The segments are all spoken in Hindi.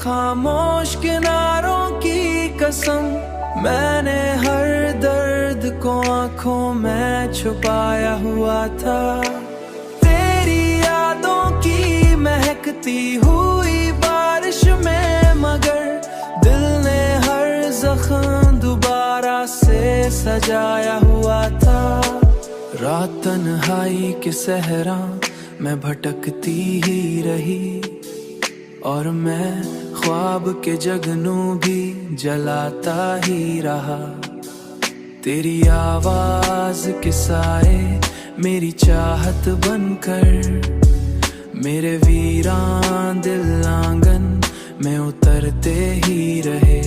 खामोश किनारों की कसम, मैंने हर दर्द को आंखों में छुपाया हुआ था। तेरी यादों की महकती हुई बारिश में, मगर दिल ने हर जख्म दोबारा से सजाया हुआ था। रात तन्हाई के सहरा मैं भटकती ही रही, और मैं ख्वाब के जगनू भी जलाता ही रहा। तेरी आवाज के साए मेरी चाहत बनकर, मेरे वीरान दिल आंगन में उतरते ही रहे।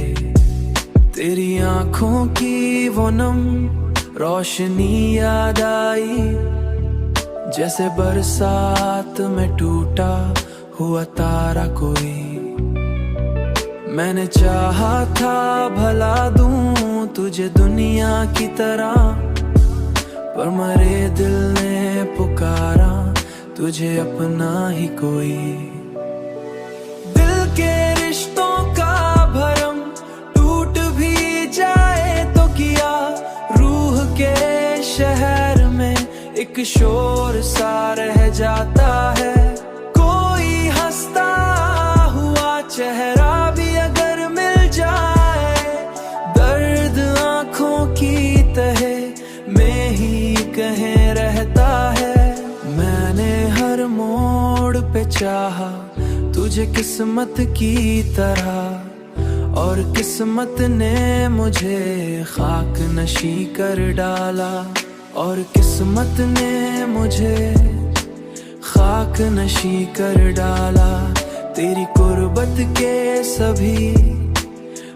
तेरी आंखों की वो नम रोशनी याद आई, जैसे बरसात में टूटा हुआ तारा कोई। मैंने चाहा था भला दूं तुझे दुनिया की तरह, पर मरे दिल ने पुकारा तुझे अपना ही कोई। दिल के रिश्तों का भरम टूट भी जाए तो किया, रूह के शहर में एक शोर सा रह जाता है। कोई हंसता हुआ चेहरा भी अगर मिल जाए, दर्द आंखों की तहे में ही कहीं रहता है। मैंने हर मोड़ पे चाहा तुझे किस्मत की तरह, और किस्मत ने मुझे खाक नशी कर डाला, और किस्मत ने मुझे खाक नशी कर डाला। तेरी कुर्बत के सभी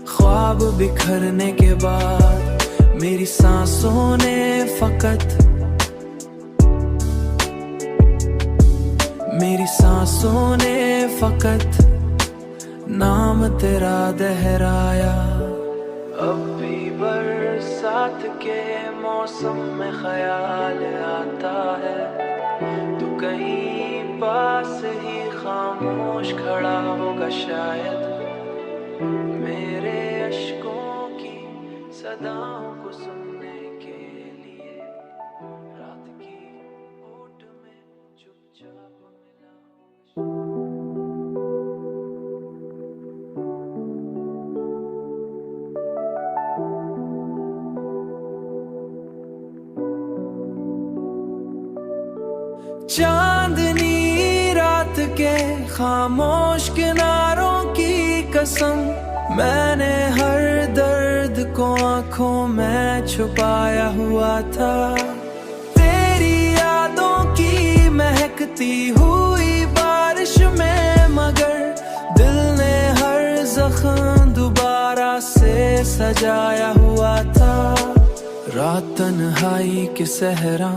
ख्वाब बिखरने के बाद, मेरी सांसों ने फकत, मेरी सांसों ने फकत नाम तेरा दोहराया। अब भी बरसात के मौसम में ख्याल आता है, तू कहीं पास ही खामोश खड़ा होगा शायद, मेरे अश्कों की सदाओं को सुनने के लिए। रात की ओट में चुपचाप मिला चांदनी रात के खामोश किनारों की कसम, मैंने हर दर्द को आंखों में छुपाया हुआ था। तेरी यादों की महकती हुई बारिश में, मगर दिल ने हर जख्म दोबारा से सजाया हुआ था। रात तन्हाई के सहरा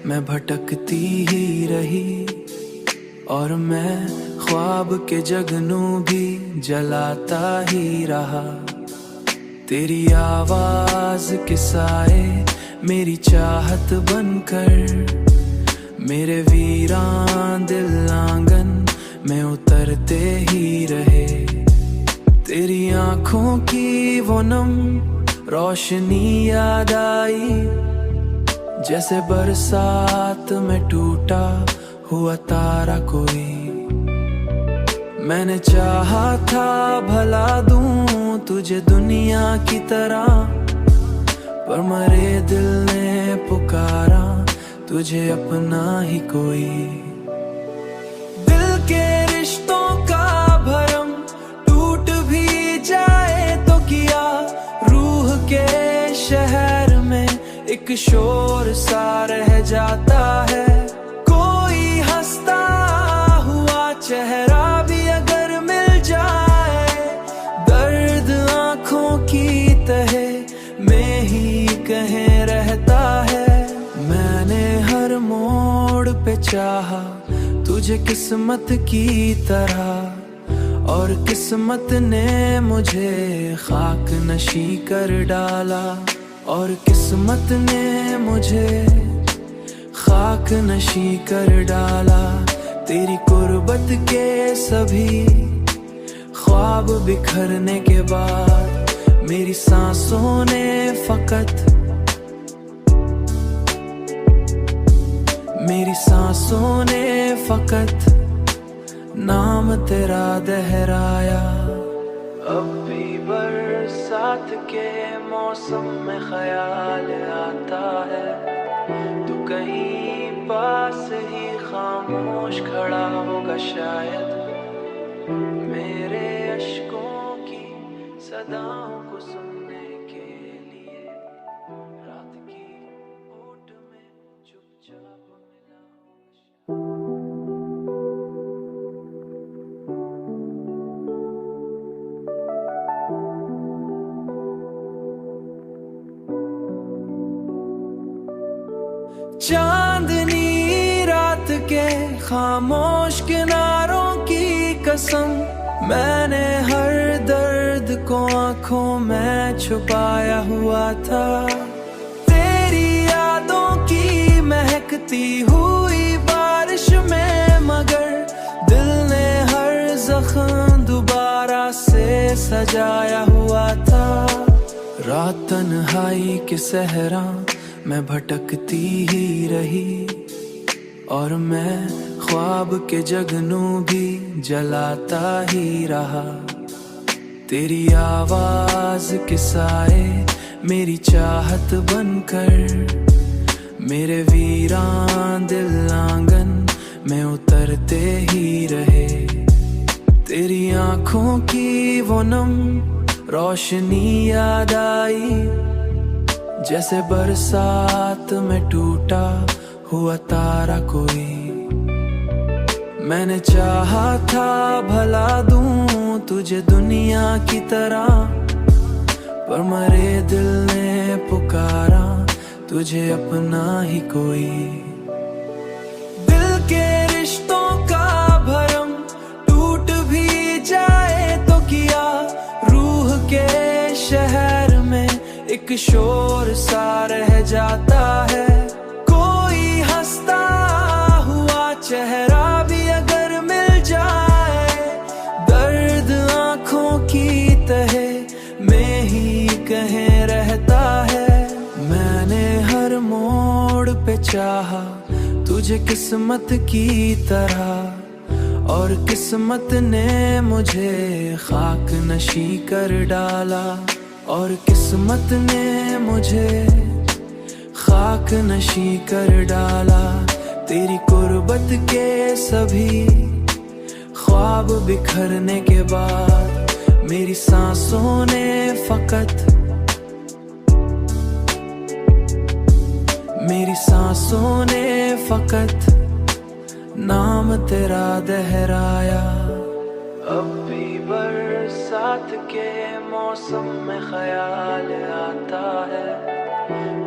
मैं भटकती ही रही, और मैं ख्वाब के जगनू भी जलाता ही रहा। तेरी आवाज के साए मेरी चाहत बनकर, मेरे वीरान दिल आंगन में उतरते ही रहे। तेरी आंखों की वो नम रोशनी याद आई, जैसे बरसात में टूटा हुआ तारा कोई। मैंने चाहा था भला दूं तुझे दुनिया की तरह, पर मरे दिल ने पुकारा तुझे अपना ही कोई। दिल के रिश्तों का भरम टूट भी जाए तो किया, रूह के शहर में एक शोर सा रह जाता है। कोई हंसता हुआ चेहरा भी अगर मिल जाए, दर्द आंखों की तहे में ही कहीं रहता है। मैंने हर मोड़ पे चाहा तुझे किस्मत की तरह, और किस्मत ने मुझे खाक नशी कर डाला, और किस्मत ने मुझे खाक नशी कर डाला। तेरी कुर्बत के सभी ख्वाब बिखरने के बाद मेरी सांसों ने फकत नाम तेरा दोहराया। अब भी बरसात के मौसम में ख्याल आता है, तू कहीं पास ही खामोश खड़ा होगा शायद, मेरे अश्कों की सदाओं को सुनने के लिए रात की ओट में चुपचाप मिला होगा। चांदनी रात के खामोश किनारों की कसम, मैंने हर दर्द को आंखों में छुपाया हुआ था। तेरी यादों की महकती हुई बारिश में मगर दिल ने हर जख्म दोबारा से सजाया हुआ था। रात तन्हाई के सहरा मैं भटकती ही रही, और मैं ख्वाब के जगनू भी जलाता ही रहा। तेरी आवाज के साए मेरी चाहत बनकर मेरे वीरान दिल आंगन में उतरते ही रहे। तेरी आंखों की वो नम रोशनी याद आई, जैसे बरसात में टूटा हुआ तारा कोई। मैंने चाहा था भला दूं तुझे दुनिया की तरह, पर मरे दिल ने पुकारा तुझे अपना ही कोई। दिल के रिश्तों का भरम टूट भी जाए तो किया, रूह के शहर में एक शोर सा रह जाता है। कोई हंसता हुआ चेहरा भी अगर मिल जाए, दर्द आंखों की तहे में ही कहीं रहता है। मैंने हर मोड़ पे चाहा तुझे किस्मत की तरह, और किस्मत ने मुझे खाक नशी कर डाला, और किस्मत ने मुझे खाक नशी कर डाला। तेरी कुर्बत के सभी ख्वाब बिखरने के बाद मेरी सांसों ने फकत नाम तेरा दोहराया। अब भी बरसात के मौसम में ख्याल आता है,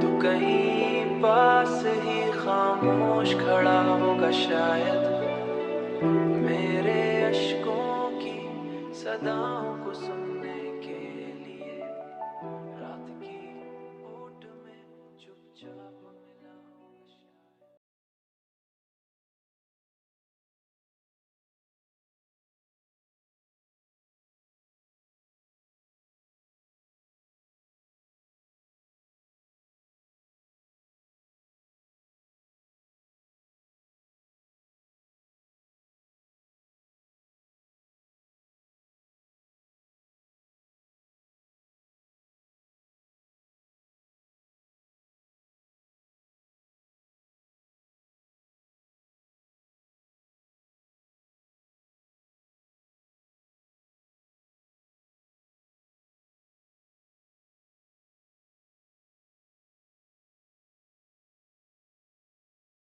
तू कहीं पास ही खामोश खड़ा होगा शायद, मेरे अश्कों की सदाओं को सुन